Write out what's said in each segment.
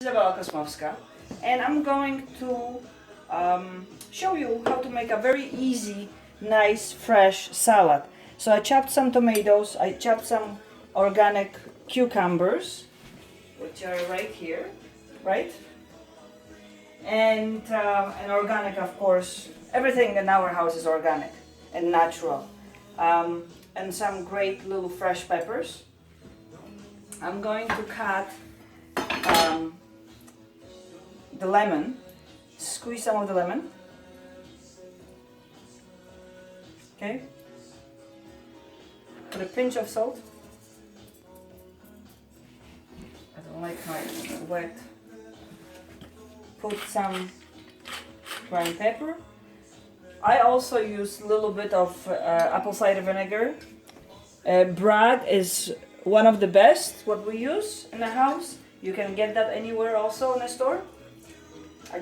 Izabela Kosmowska, and I'm going to show you how to make a very easy, nice, fresh salad. So I chopped some tomatoes, I chopped some organic cucumbers, which are right here, right? And organic, of course. Everything in our house is organic and natural. And some great little fresh peppers. I'm going to cut the lemon, squeeze some of the lemon, okay, put a pinch of salt. I don't like my wet. Put some ground pepper. I also use a little bit of apple cider vinegar. Bragg is one of the best what we use in the house. You can get that anywhere also in the store.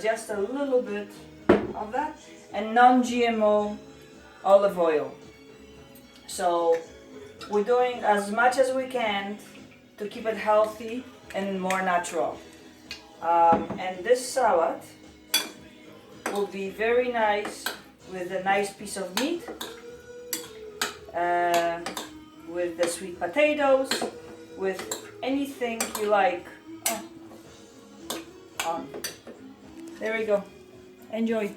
Just a little bit of that, and non-GMO olive oil. So we're doing as much as we can to keep it healthy and more natural. And this salad will be very nice with a nice piece of meat, with the sweet potatoes, with anything you like. There we go. Enjoy.